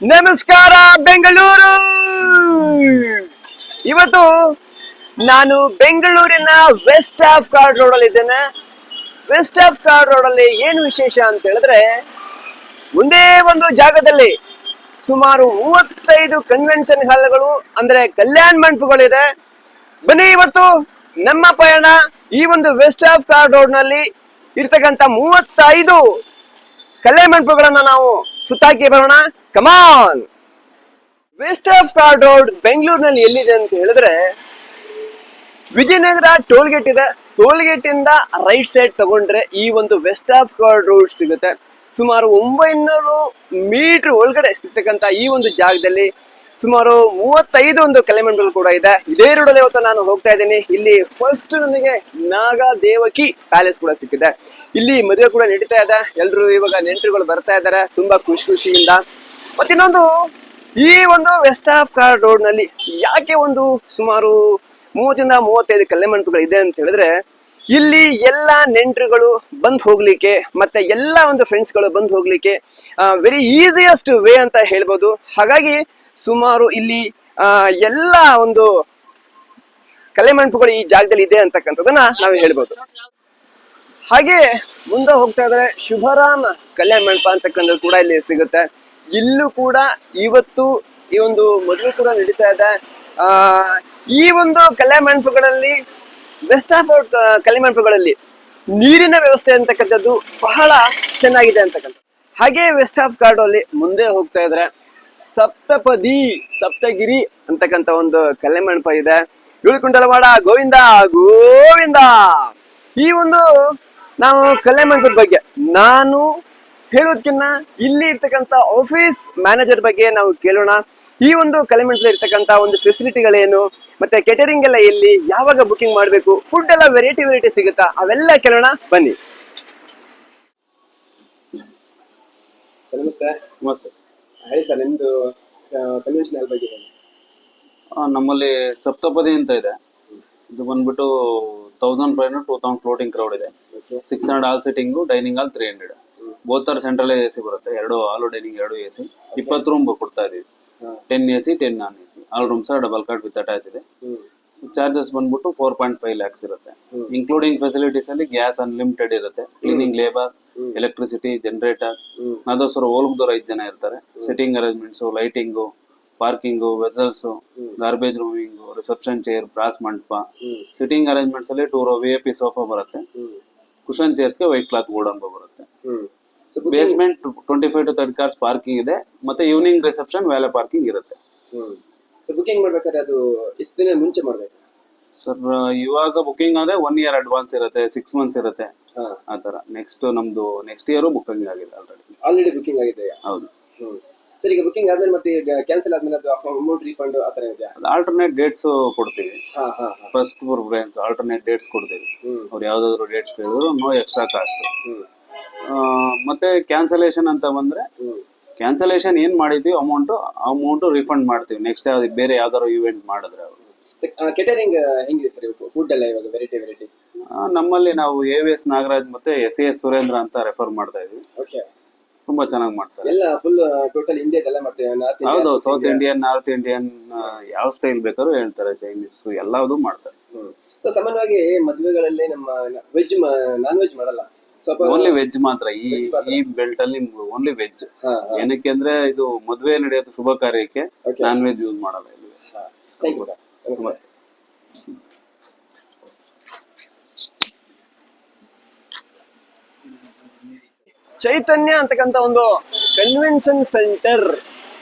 ನಮಸ್ಕಾರ ಬೆಂಗಳೂರು. ಇವತ್ತು ನಾನು ಬೆಂಗಳೂರಿನ ವೆಸ್ಟ್ ಆಫ್ ಕಾರ್ಡ್ ರೋಡ್ ಅಲ್ಲಿ ಇದ್ದೇನೆ. ವೆಸ್ಟ್ ಆಫ್ ಕಾರ್ಡ್ ರೋಡ್ ಅಲ್ಲಿ ಏನು ವಿಶೇಷ ಅಂತ ಹೇಳಿದ್ರೆ, ಒಂದೇ ಒಂದು ಜಾಗದಲ್ಲಿ ಸುಮಾರು 35 ಕನ್ವೆನ್ಷನ್ ಹಾಲ್ಗಳು ಅಂದ್ರೆ ಕಲ್ಯಾಣ ಮಂಟಪಗಳಿದೆ. ಬನ್ನಿ, ಇವತ್ತು ನಮ್ಮ ಪಯಣ ಈ ಒಂದು ವೆಸ್ಟ್ ಆಫ್ ಕಾರ್ಡ್ ರೋಡ್ ನಲ್ಲಿ ಇರ್ತಕ್ಕಂಥ 35 ಕಲ್ಯಾಣ ಮಂಟಪಗಳನ್ನ ನಾವು ಸುತ್ತಾಕಿ ಬರೋಣ. ಕಮಾನ್. ವೆಸ್ಟ್ ಆಫ್ ಕಾರ್ಡ್ ರೋಡ್ ಬೆಂಗಳೂರಿನಲ್ಲಿ ಎಲ್ಲಿದೆ ಅಂತ ಹೇಳಿದ್ರೆ, ವಿಜಯನಗರ ಟೋಲ್ ಗೇಟ್ ಇದೆ. ಟೋಲ್ ಗೇಟ್ ಇಂದ ರೈಟ್ ಸೈಡ್ ತಗೊಂಡ್ರೆ ಈ ಒಂದು ವೆಸ್ಟ್ ಆಫ್ ಕಾರ್ಡ್ ರೋಡ್ ಸಿಗುತ್ತೆ. ಸುಮಾರು 900 ಮೀಟರ್ ಒಳಗಡೆ ಸಿಗ್ತಕ್ಕಂಥ ಈ ಒಂದು ಜಾಗದಲ್ಲಿ ಸುಮಾರು 35 ಒಂದು ಕಲ್ಯಾಣ ಮಂಟಪಗಳು ಕೂಡ ಇದೆ. ಇದೇ ರೋಡಲ್ಲಿ ಇವತ್ತು ನಾನು ಹೋಗ್ತಾ ಇದ್ದೀನಿ. ಇಲ್ಲಿ ಫಸ್ಟ್ ನನಗೆ ನಾಗ ದೇವಕಿ ಪ್ಯಾಲೇಸ್ ಕೂಡ ಸಿಕ್ಕಿದೆ. ಇಲ್ಲಿ ಮದುವೆ ಕೂಡ ನಡೀತಾ ಇದೆ. ಎಲ್ರು ಇವಾಗ ನೆಂಟರುಗಳು ಬರ್ತಾ ಇದ್ದಾರೆ ತುಂಬಾ ಖುಷಿಯಿಂದ. ಮತ್ತಿನ್ನೊಂದು, ಈ ಒಂದು ವೆಸ್ಟ್ ಆಫ್ ಕಾರ್ಡ್ ರೋಡ್ ನಲ್ಲಿ ಯಾಕೆ ಒಂದು ಸುಮಾರು 30 ಇಂದ 35 ಕಲ್ಯಾಣ ಮಂಟಪಗಳು ಇದೆ ಅಂತ ಹೇಳಿದ್ರೆ, ಇಲ್ಲಿ ಎಲ್ಲ ನೆಂಟರುಗಳು ಬಂದ್ ಹೋಗ್ಲಿಕ್ಕೆ ಮತ್ತೆ ಎಲ್ಲ ಒಂದು ಫ್ರೆಂಡ್ಸ್ ಗಳು ಬಂದ್ ಹೋಗ್ಲಿಕ್ಕೆ ವೆರಿ ಈಸಿಯೆಸ್ಟ್ ವೇ ಅಂತ ಹೇಳ್ಬೋದು. ಹಾಗಾಗಿ ಸುಮಾರು ಇಲ್ಲಿ ಎಲ್ಲ ಒಂದು ಕಲ್ಯಾಣ ಮಂಟಪಗಳು ಈ ಜಾಗದಲ್ಲಿ ಇದೆ ಅಂತಕ್ಕಂಥದ್ದನ್ನ ನಾವು ಹೇಳ್ಬೋದು. ಹಾಗೆ ಮುಂದೆ ಹೋಗ್ತಾ ಇದ್ರೆ ಶುಭರಾಮ ಕಲ್ಯಾಣ ಮಂಟಪ ಅಂತಕ್ಕಂಥದ್ದು ಕೂಡ ಇಲ್ಲಿ ಸಿಗುತ್ತೆ. ಇಲ್ಲೂ ಕೂಡ ಇವತ್ತು ಈ ಒಂದು ಮದುವೆ ಕೂಡ ನಡೀತಾ ಇದೆ. ಈ ಒಂದು ಕಲ್ಯಾಣ ಮಂಟಪಗಳಲ್ಲಿ ವೆಸ್ಟ್ ಆಫ್ ಕಲ್ಯಾಣ ಮಂಟಪಗಳಲ್ಲಿ ನೀರಿನ ವ್ಯವಸ್ಥೆ ಅಂತಕ್ಕಂಥದ್ದು ಬಹಳ ಚೆನ್ನಾಗಿದೆ ಅಂತಕ್ಕಂಥ. ಹಾಗೆ ವೆಸ್ಟ್ ಆಫ್ ಕಾರ್ಡ್ ಅಲ್ಲಿ ಮುಂದೆ ಹೋಗ್ತಾ ಇದ್ರೆ ಸಪ್ತಗಿರಿ ಅಂತಕ್ಕಂಥ ಒಂದು ಕಲ್ಯಾಣ ಮಂಟಪ ಇದೆ. ಇಳುಕುಂಟಲವಾಡ ಗೋವಿಂದ ಗೋವಿಂದ. ಈ ಒಂದು ನಾವು ಕಲ್ಯಾಣ ಮಂಟಪದ ಬಗ್ಗೆ ನಾನು ಹೇಳೋದಕ್ಕಿಂತ ಇಲ್ಲಿ ಇರ್ತಕ್ಕಂಥ ಆಫೀಸ್ ಮ್ಯಾನೇಜರ್ ಬಗ್ಗೆ ನಾವು ಕೇಳೋಣ. ಈ ಒಂದು ಕಲ್ಯಾಣ ಮಂಟಪದಲ್ಲಿ ಇರ್ತಕ್ಕಂಥ ಒಂದು ಫೆಸಿಲಿಟಿಗಳೇನು, ಮತ್ತೆ ಕೇಟರಿಂಗ್ ಎಲ್ಲ ಎಲ್ಲಿ, ಯಾವಾಗ ಬುಕಿಂಗ್ ಮಾಡಬೇಕು, ಫುಡ್ ಎಲ್ಲ ವೆರೈಟಿ ಸಿಗುತ್ತಾ, ಅವೆಲ್ಲ ಕೇಳೋಣ ಬನ್ನಿ. ಸರ್ ನಮಸ್ತೆ. ನಮಸ್ತೆ. ಹೇಳಿ ಸರ್, ನಿಮ್ದು ಕನ್ವೆನ್ಷನ್ ಹಾಲ್ ಬಗ್ಗೆ. ನಮ್ಮಲ್ಲಿ ಸಪ್ತಪದಿ ಅಂತ ಇದೆ. ಇದು ಬಂದ್ಬಿಟ್ಟು 1500 2000 ಫ್ಲೋಟಿಂಗ್ ಕ್ರೌಡ್ ಇದೆ. 600 all sitting, dining hall 300. Both are central AC ಬರುತ್ತೆ. 2 ಹಾಲು ಡೈನಿಂಗ್ 2 AC. 20 ರೂಮ್ ಕೊಡ್ತಾ ಇದೀವಿ. 10 AC 10 ನಾನ್ AC. All rooms double card with attach ಇದೆ. ಚಾರ್ಜಸ್ ಬಂದ್ಬಿಟ್ಟು 4.5 lakhs ಇರುತ್ತೆ. ಇನ್ಕ್ಲೂಡಿಂಗ್ ಫೆಸಿಲಿಟೀಸ್ ಅಲ್ಲಿ ಗ್ಯಾಸ್ ಅನ್ಲಿಮಿಟೆಡ್ ಇರುತ್ತೆ. ಕ್ಲೀನಿಂಗ್ ಲೇಬರ್, ಎಲೆಕ್ಟ್ರಿಸಿಟಿ, ಜನರೇಟರ್, ನಾದೋಸ್ವರ ಹೋಲ್ಗದವ್ರು 5 ಜನ ಇರ್ತಾರೆ. Sitting arrangements, lighting, parking, vessels, garbage rooming, reception chair, brass ಮಂಟಪ. ಸಿಟ್ಟಿಂಗ್ ಅರೇಂಜ್ಮೆಂಟ್ಸ್ ಅಲ್ಲಿ 2 row VIP ಸೋಫಾ ಬರುತ್ತೆ. ಕುಷನ್ ಚೇರ್ಸ್ ಗೆ ವೈಟ್ ಕ್ಲಾತ್ ಗೋಡಂಬ ಬರುತ್ತೆ. ಬೇಸ್ಮೆಂಟ್ 25 to 30 cars ಪಾರ್ಕಿಂಗ್ ಇದೆ. ಮತ್ತೆ ಈವ್ನಿಂಗ್ ರಿಸೆಪ್ಷನ್ ವ್ಯಾಲೆ ಪಾರ್ಕಿಂಗ್ ಇರುತ್ತೆ. ಬುಕಿಂಗ್ ಮಾಡ್ಬೇಕಾದ್ರೆ ಅದು ಎಷ್ಟು ದಿನ ಮುಂಚೆ ಮಾಡ್ಬೇಕು ಸರ್? ಇವಾಗ ಬುಕಿಂಗ್ ಆದ್ರೆ 1 year ಅಡ್ವಾನ್ಸ್ ಇರುತ್ತೆ, 6 months ಇರುತ್ತೆ. ಆತರ ನಮ್ದು ನೆಕ್ಸ್ಟ್ ಇಯರ್ ಬುಕಿಂಗ್ ಆಗಿದೆ. ಆಲ್ರೆಡಿ ಬುಕಿಂಗ್ ಆಗಿದೆ. ಹೌದು ಸರ್. ಈಗ ಬುಕಿಂಗ್ ಆದ್ಮೇಲೆ ಮತ್ತೆ ಕ್ಯಾನ್ಸಲ್ ಆದ್ಮೇಲೆ ಅದು ಅಮೌಂಟ್ ರೀಫಂಡ್ ಆತರ ಇದೆ? ಆಲ್ಟರ್ನೇಟ್ ಡೇಟ್ಸ್ ಕೊಡ್ತೀವಿ. ಫಸ್ಟ್ ಪ್ರಿಫರೆನ್ಸ್ ಆಲ್ಟರ್ನೇಟ್ ಡೇಟ್ಸ್ ಕೊಡ್ತೀವಿ. ಅವ್ರು ಯಾವ್ದಾದ್ರು ಡೇಟ್ಸ್ ಕೇಳಿದ್ರು ನೋ ಎಕ್ಸ್ಟ್ರಾ ಕಾಸ್ಟ್. ಮತ್ತೆ ಕ್ಯಾನ್ಸಲೇಷನ್ ಅಂತ ಬಂದ್ರೆ, ಕ್ಯಾನ್ಸಲೇಷನ್ ಏನ್ ಮಾಡಿದ್ವಿ ಅಮೌಂಟ್ ರಿಫಂಡ್ ಮಾಡ್ತೀವಿ. ನೆಕ್ಸ್ಟ್ ಬೇರೆ ಯಾವ್ದಾದ್ರು ಇವೆಂಟ್ ಮಾಡಿದ್ರೆ. ಅವರು ಕೇಟರಿಂಗ್ ಹೆಂಗಿದೆ ಸರ್? ಫುಡ್ ಎಲ್ಲ ಇವಾಗ ವೆರೈಟಿ ನಮ್ಮಲ್ಲಿ ನಾವು AVS ನಾಗರಾಜ್ ಮತ್ತೆ SAS ಸುರೇಂದ್ರ ಅಂತ ರೆಫರ್ ಮಾಡ್ತಾ ಇದೀವಿ. ತುಂಬಾ ಚೆನ್ನಾಗಿ ಮಾಡ್ತಾರೆ. ಎಲ್ಲ ಫುಲ್ ಟೋಟಲ್ ಇಂಡಿಯಾದೆಲ್ಲ ಮಾಡ್ತಾರೆ. ಹೌದು, ಸೌತ್ ಇಂಡಿಯನ್, ನಾರ್ತ್ ಇಂಡಿಯನ್, ಯಾವ ಸ್ಟೈಲ್ ಬೇಕಾದ್ರೂ ಹೇಳ್ತಾರೆ. ಚೈನೀಸ್ ಎಲ್ಲದೂ ಮಾಡ್ತಾರೆ. ಸೊ ಸಾಮಾನ್ಯವಾಗಿ ಮದುವೆಗಳಲ್ಲಿ ನಮ್ಮ ವೆಜ್ ನಾನ್ ವೆಜ್ ಮಾಡಲ್ಲ, ಓನ್ಲಿ ವೆಜ್ ಮಾತ್ರ. ಈ ಬೆಲ್ಟ್ ಅಲ್ಲಿ ಓನ್ಲಿ ವೆಜ್. ಏನಕ್ಕೆ ಅಂದ್ರೆ ಇದು ಮದುವೆ ನಡೆಯೋದು ಶುಭ ಕಾರ್ಯಕ್ಕೆ ನಾನ್ ವೆಜ್ ಯೂಸ್ ಮಾಡಲ್ಲ ಇಲ್ಲಿ. ನಮಸ್ತೆ. ಚೈತನ್ಯ ಅಂತಕ್ಕಂಥ ಒಂದು ಕನ್ವೆನ್ಷನ್ ಸೆಂಟರ್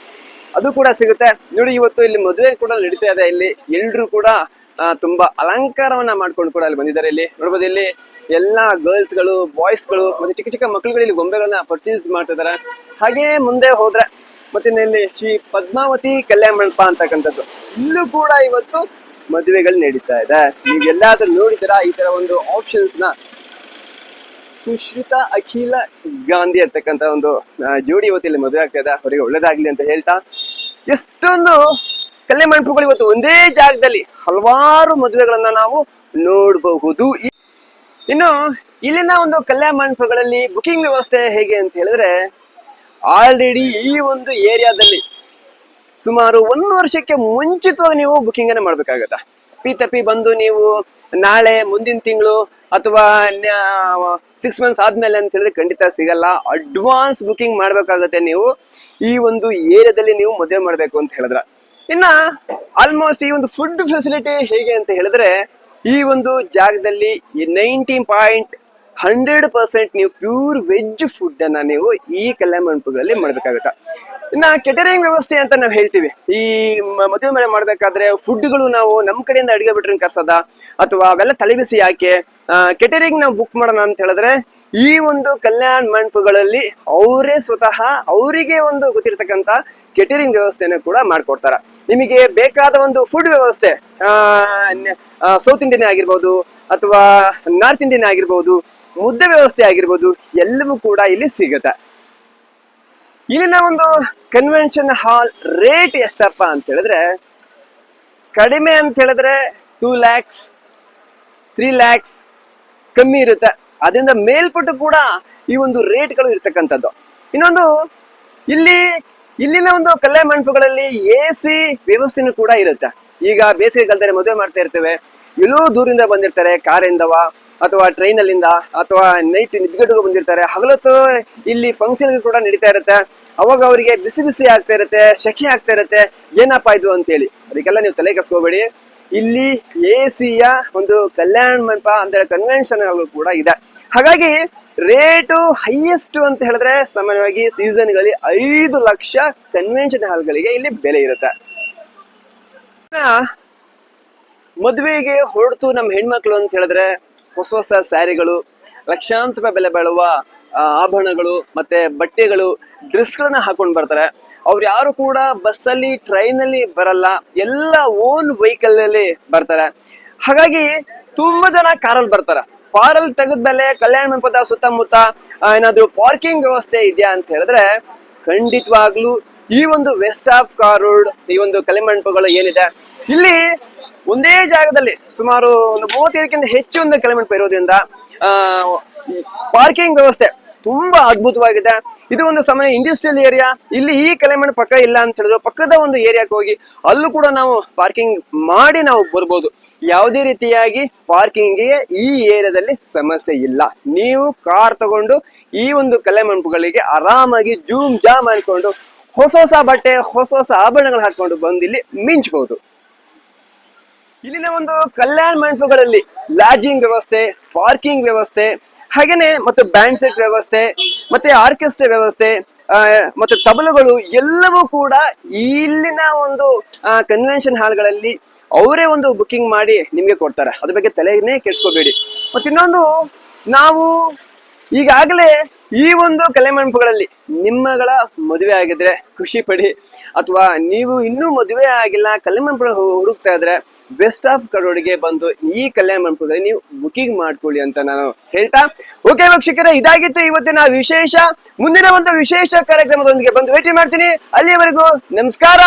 ಅದು ಕೂಡ ಸಿಗುತ್ತೆ. ನೋಡಿ, ಇವತ್ತು ಇಲ್ಲಿ ಮದುವೆ ಕೂಡ ನಡೀತಾ ಇದೆ. ಇಲ್ಲಿ ಎಲ್ರು ಕೂಡ ತುಂಬಾ ಅಲಂಕಾರವನ್ನ ಮಾಡ್ಕೊಂಡು ಕೂಡ ಇಲ್ಲಿ ಬಂದಿದ್ದಾರೆ. ಇಲ್ಲಿ ನೋಡ್ಬೋದು, ಇಲ್ಲಿ ಎಲ್ಲಾ ಗರ್ಲ್ಸ್ ಗಳು, ಬಾಯ್ಸ್ ಗಳು ಮತ್ತೆ ಚಿಕ್ಕ ಚಿಕ್ಕ ಮಕ್ಕಳುಗಳು ಇಲ್ಲಿ ಗೊಂಬೆಗಳನ್ನ ಪರ್ಚೇಸ್ ಮಾಡ್ತಿದ್ದಾರೆ. ಹಾಗೆ ಮುಂದೆ ಹೋದ್ರೆ ಮತ್ತೆ ಇಲ್ಲಿ ಶ್ರೀ ಪದ್ಮಾವತಿ ಕಲ್ಯಾಣ ಮಂಟಪ ಅಂತಕ್ಕಂಥದ್ದು, ಇಲ್ಲೂ ಕೂಡ ಇವತ್ತು ಮದುವೆಗಳು ನಡೀತಾ ಇದೆ. ನೀವು ಎಲ್ಲಾದ್ರೂ ನೋಡಿದ್ದೀರಾ ಈ ತರ ಒಂದು ಆಪ್ಷನ್ಸ್ ನ? ಸುಶ್ರಿತಾ ಅಖಿಲ ಗಾಂಧಿ ಅಂತಕ್ಕಂಥ ಒಂದು ಜೋಡಿ ಇವತ್ತು ಇಲ್ಲಿ ಮದುವೆ ಆಗ್ತಾ ಇದೆ. ಅವರಿಗೆ ಒಳ್ಳೇದಾಗ್ಲಿ ಅಂತ ಹೇಳ್ತಾ, ಎಷ್ಟೊಂದು ಕಲ್ಯಾಣ ಮಂಟಪಗಳು ಇವತ್ತು ಒಂದೇ ಜಾಗದಲ್ಲಿ ಹಲವಾರು ಮದುವೆಗಳನ್ನ ನಾವು ನೋಡಬಹುದು. ಇನ್ನು ಇಲ್ಲಿನ ಒಂದು ಕಲ್ಯಾಣ ಮಂಟಪಗಳಲ್ಲಿ ಬುಕಿಂಗ್ ವ್ಯವಸ್ಥೆ ಹೇಗೆ ಅಂತ ಹೇಳಿದ್ರೆ, ಆಲ್ರೆಡಿ ಈ ಒಂದು ಏರಿಯಾದಲ್ಲಿ ಸುಮಾರು 1 ವರ್ಷಕ್ಕೆ ಮುಂಚಿತವಾಗಿ ನೀವು ಬುಕಿಂಗ್ ಅನ್ನ ಮಾಡ್ಬೇಕಾಗತ್ತ. ತಪ್ಪಿ ಬಂದು ನೀವು ನಾಳೆ ಮುಂದಿನ ತಿಂಗಳು ಅಥವಾ 6 ಮಂತ್ಸ್ ಆದ್ಮೇಲೆ ಅಂತ ಹೇಳಿದ್ರೆ ಖಂಡಿತ ಸಿಗಲ್ಲ. ಅಡ್ವಾನ್ಸ್ ಬುಕಿಂಗ್ ಮಾಡ್ಬೇಕಾಗತ್ತೆ ನೀವು ಈ ಒಂದು ಏರಿಯಾದಲ್ಲಿ ನೀವು ಮದುವೆ ಮಾಡ್ಬೇಕು ಅಂತ ಹೇಳಿದ್ರ. ಇನ್ನ ಆಲ್ಮೋಸ್ಟ್ ಈ ಒಂದು ಫುಡ್ ಫೆಸಿಲಿಟಿ ಹೇಗೆ ಅಂತ ಹೇಳಿದ್ರೆ ಈ ಒಂದು ಜಾಗದಲ್ಲಿ 90.100% ನೀವು ಪ್ಯೂರ್ ವೆಜ್ ಫುಡ್ ಅನ್ನ ನೀವು ಈ ಕಲ್ಯಾಣ ಮಂಟಪಗಳಲ್ಲಿ ಮಾಡ್ಬೇಕಾಗತ್ತ. ಇನ್ನ ಕೆಟರಿಂಗ್ ವ್ಯವಸ್ಥೆ ಅಂತ ನಾವು ಹೇಳ್ತೀವಿ. ಈ ಮದುವೆ ಮನೆ ಮಾಡ್ಬೇಕಾದ್ರೆ ಫುಡ್ಗಳು ನಾವು ನಮ್ಮ ಕಡೆಯಿಂದ ಅಡಿಗೆ ಬಿಟ್ರೆ ಕರ್ಸದ ಅಥವಾ ಅವೆಲ್ಲ ತಲೆಬಿಸಿ ಯಾಕೆ, ಕೆಟರಿಂಗ್ ನಾವು ಬುಕ್ ಮಾಡೋಣ ಅಂತ ಹೇಳಿದ್ರೆ ಈ ಒಂದು ಕಲ್ಯಾಣ ಮಂಟಪಗಳಲ್ಲಿ ಅವರೇ ಸ್ವತಃ ಅವರಿಗೆ ಒಂದು ಗೊತ್ತಿರ್ತಕ್ಕಂತ ಕೆಟರಿಂಗ್ ವ್ಯವಸ್ಥೆನ ಕೂಡ ಮಾಡ್ಕೊಡ್ತಾರ. ನಿಮಗೆ ಬೇಕಾದ ಒಂದು ಫುಡ್ ವ್ಯವಸ್ಥೆ ಸೌತ್ ಇಂಡಿಯನ್ ಆಗಿರ್ಬೋದು ಅಥವಾ ನಾರ್ತ್ ಇಂಡಿಯನ್ ಆಗಿರ್ಬೋದು, ಮುದ್ದೆ ವ್ಯವಸ್ಥೆ ಆಗಿರ್ಬೋದು, ಎಲ್ಲವೂ ಕೂಡ ಇಲ್ಲಿ ಸಿಗುತ್ತೆ. ಇಲ್ಲಿನ ಒಂದು ಕನ್ವೆನ್ಷನ್ ಹಾಲ್ ರೇಟ್ ಎಷ್ಟಪ್ಪ ಅಂತ ಹೇಳಿದ್ರೆ ಕಡಿಮೆ ಅಂತ ಹೇಳಿದ್ರೆ 2 lakhs 3 lakhs ಕಮ್ಮಿ ಇರುತ್ತೆ. ಅದರಿಂದ ಮೇಲ್ಪಟ್ಟು ಕೂಡ ಈ ಒಂದು ರೇಟ್ಗಳು ಇರ್ತಕ್ಕಂಥದ್ದು. ಇನ್ನೊಂದು ಇಲ್ಲಿನ ಒಂದು ಕಲ್ಯಾಣ ಮಂಟಪಗಳಲ್ಲಿ AC ವ್ಯವಸ್ಥೆನೂ ಕೂಡ ಇರುತ್ತೆ. ಈಗ ಬೇಸಿಗೆ ಕಾಲದಲ್ಲಿ ಮದುವೆ ಮಾಡ್ತಾ ಇರ್ತೇವೆ, ಎಲ್ಲೋ ದೂರಿಂದ ಬಂದಿರ್ತಾರೆ, ಕಾರಿಂದವ ಅಥವಾ ಟ್ರೈನ್ ಅಲ್ಲಿಂದ ಅಥವಾ ನೈಟ್ ನಿದ್ಗಡೆಗೂ ಬಂದಿರ್ತಾರೆ. ಹಗಲೊತ್ತು ಇಲ್ಲಿ ಫಂಕ್ಷನ್ ಕೂಡ ನಡೀತಾ ಇರುತ್ತೆ. ಅವಾಗ ಅವರಿಗೆ ಬಿಸಿ ಬಿಸಿ ಆಗ್ತಾ ಇರುತ್ತೆ, ಶೆಕೆ ಆಗ್ತಾ ಇರುತ್ತೆ, ಏನಪ್ಪಾ ಇದು ಅಂತ ಹೇಳಿ. ಅದಕ್ಕೆಲ್ಲ ನೀವು ತಲೆ ಕೆಡಿಸ್ಕೋಬೇಡಿ. ಇಲ್ಲಿ AC ಒಂದು ಕಲ್ಯಾಣ ಮಂಟಪ ಅಂತ ಕನ್ವೆನ್ಷನ್ ಹಾಲ್ ಕೂಡ ಇದೆ. ಹಾಗಾಗಿ ರೇಟು ಹೈಯೆಸ್ಟ್ ಅಂತ ಹೇಳಿದ್ರೆ ಸಾಮಾನ್ಯವಾಗಿ ಸೀಸನ್ಗಳಲ್ಲಿ 5 ಲಕ್ಷ ಕನ್ವೆನ್ಷನ್ ಹಾಲ್ಗಳಿಗೆ ಇಲ್ಲಿ ಬೆಲೆ ಇರುತ್ತೆ. ಮದುವೆಗೆ ಹೊರತು ನಮ್ಮ ಹೆಣ್ಮಕ್ಳು ಅಂತ ಹೇಳಿದ್ರೆ ಹೊಸ ಹೊಸ ಸ್ಯಾರಿಗಳು, ಲಕ್ಷಾಂತರ ರೂಪಾಯಿ ಬೆಲೆ ಬಾಳುವ ಆಭರಣಗಳು ಮತ್ತೆ ಬಟ್ಟೆಗಳು, ಡ್ರೆಸ್ಗಳನ್ನ ಹಾಕೊಂಡು ಬರ್ತಾರೆ. ಅವ್ರು ಯಾರು ಕೂಡ ಬಸ್ಸಲ್ಲಿ ಟ್ರೈನ್ ಅಲ್ಲಿ ಬರಲ್ಲ, ಎಲ್ಲ ಓನ್ ವೆಹಿಕಲ್ ಅಲ್ಲಿ ಬರ್ತಾರೆ. ಹಾಗಾಗಿ ತುಂಬಾ ಜನ ಕಾರಲ್ಲಿ ಬರ್ತಾರೆ. ಕಾರಲ್ಲಿ ತೆಗೆದ್ಮೇಲೆ ಕಲ್ಯಾಣ ಮಂಟಪದ ಸುತ್ತಮುತ್ತ ಏನಾದ್ರು ಪಾರ್ಕಿಂಗ್ ವ್ಯವಸ್ಥೆ ಇದೆಯಾ ಅಂತ ಹೇಳಿದ್ರೆ ಖಂಡಿತವಾಗ್ಲೂ ಈ ಒಂದು ವೆಸ್ಟ್ ಆಫ್ ಕಾರ್ ರೋಡ್ ಈ ಒಂದು ಕಲ್ಯಾಣ ಮಂಟಪಗಳು ಏನಿದೆ ಇಲ್ಲಿ ಒಂದೇ ಜಾಗದಲ್ಲಿ ಸುಮಾರು ಒಂದು 35ಕ್ಕಿಂತ ಹೆಚ್ಚು ಒಂದು ಕಲ್ಯಾಣ ಮಂಟಪ ಇರೋದ್ರಿಂದ ಪಾರ್ಕಿಂಗ್ ವ್ಯವಸ್ಥೆ ತುಂಬಾ ಅದ್ಭುತವಾಗಿದೆ. ಇದು ಒಂದು ಸಾಮಾನ್ಯ ಇಂಡಸ್ಟ್ರಿಯಲ್ ಏರಿಯಾ. ಇಲ್ಲಿ ಈ ಕಲ್ಯಾಣ ಮಂಟಪ ಪಕ್ಕ ಇಲ್ಲ ಅಂತ ಹೇಳಿದ್ರು ಪಕ್ಕದ ಒಂದು ಏರಿಯಾಕ್ಕೆ ಹೋಗಿ ಅಲ್ಲೂ ಕೂಡ ನಾವು ಪಾರ್ಕಿಂಗ್ ಮಾಡಿ ನಾವು ಬರ್ಬೋದು. ಯಾವುದೇ ರೀತಿಯಾಗಿ ಪಾರ್ಕಿಂಗ್ಗೆ ಈ ಏರಿಯಾದಲ್ಲಿ ಸಮಸ್ಯೆ ಇಲ್ಲ. ನೀವು ಕಾರ್ ತಗೊಂಡು ಈ ಒಂದು ಕಲ್ಯಾಣ ಮಂಟಪಗಳಿಗೆ ಆರಾಮಾಗಿ ಜೂಮ್ ಜಾಮ್ ಅನ್ಕೊಂಡು ಹೊಸ ಹೊಸ ಬಟ್ಟೆ, ಹೊಸ ಹೊಸ ಆಭರಣಗಳು ಹಾಕೊಂಡು ಬಂದು ಇಲ್ಲಿ ಮಿಂಚಬಹುದು. ಇಲ್ಲಿನ ಒಂದು ಕಲ್ಯಾಣ ಮಂಟಪಗಳಲ್ಲಿ ಲಾಡ್ಜಿಂಗ್ ವ್ಯವಸ್ಥೆ, ಪಾರ್ಕಿಂಗ್ ವ್ಯವಸ್ಥೆ, ಹಾಗೇನೆ ಮತ್ತು ಬ್ಯಾಂಡ್ ಸೆಟ್ ವ್ಯವಸ್ಥೆ, ಮತ್ತೆ ಆರ್ಕೆಸ್ಟ್ರಾ ವ್ಯವಸ್ಥೆ, ಮತ್ತೆ ತಬಲುಗಳು ಎಲ್ಲವೂ ಕೂಡ ಇಲ್ಲಿನ ಒಂದು ಕನ್ವೆನ್ಷನ್ ಹಾಲ್ಗಳಲ್ಲಿ ಅವರೇ ಒಂದು ಬುಕಿಂಗ್ ಮಾಡಿ ನಿಮ್ಗೆ ಕೊಡ್ತಾರೆ. ಅದ್ರ ಬಗ್ಗೆ ತಲೆನೇ ಕೆಡ್ಸ್ಕೋಬೇಡಿ. ಮತ್ತೆ ಇನ್ನೊಂದು, ನಾವು ಈಗಾಗಲೇ ಈ ಒಂದು ಕಲ್ಯಾಣ ಮಂಟಪಗಳಲ್ಲಿ ನಿಮ್ಮಗಳ ಮದುವೆ ಆಗಿದ್ರೆ ಖುಷಿ ಪಡಿ, ಅಥವಾ ನೀವು ಇನ್ನೂ ಮದುವೆ ಆಗಿಲ್ಲ ಕಲ್ಯಾಣ ಮಂಟಪ ಹುಡುಕ್ತಾ ಇದ್ರೆ ವೆಸ್ಟ್ ಆಫ್ ಕರೋಡ್ಗೆ ಬಂದು ಈ ಕಲ್ಯಾಣ ಮಂಟಪದಲ್ಲಿ ನೀವು ಬುಕಿಂಗ್ ಮಾಡ್ಕೊಳ್ಳಿ ಅಂತ ನಾನು ಹೇಳ್ತಾ, ಓಕೆ ವೀಕ್ಷಕರೇ, ಇದಾಗಿತ್ತು ಇವತ್ತಿನ ವಿಶೇಷ. ಮುಂದಿನ ಒಂದು ವಿಶೇಷ ಕಾರ್ಯಕ್ರಮದೊಂದಿಗೆ ಬಂದು ಭೇಟಿ ಮಾಡ್ತೀನಿ. ಅಲ್ಲಿಯವರೆಗೂ ನಮಸ್ಕಾರ.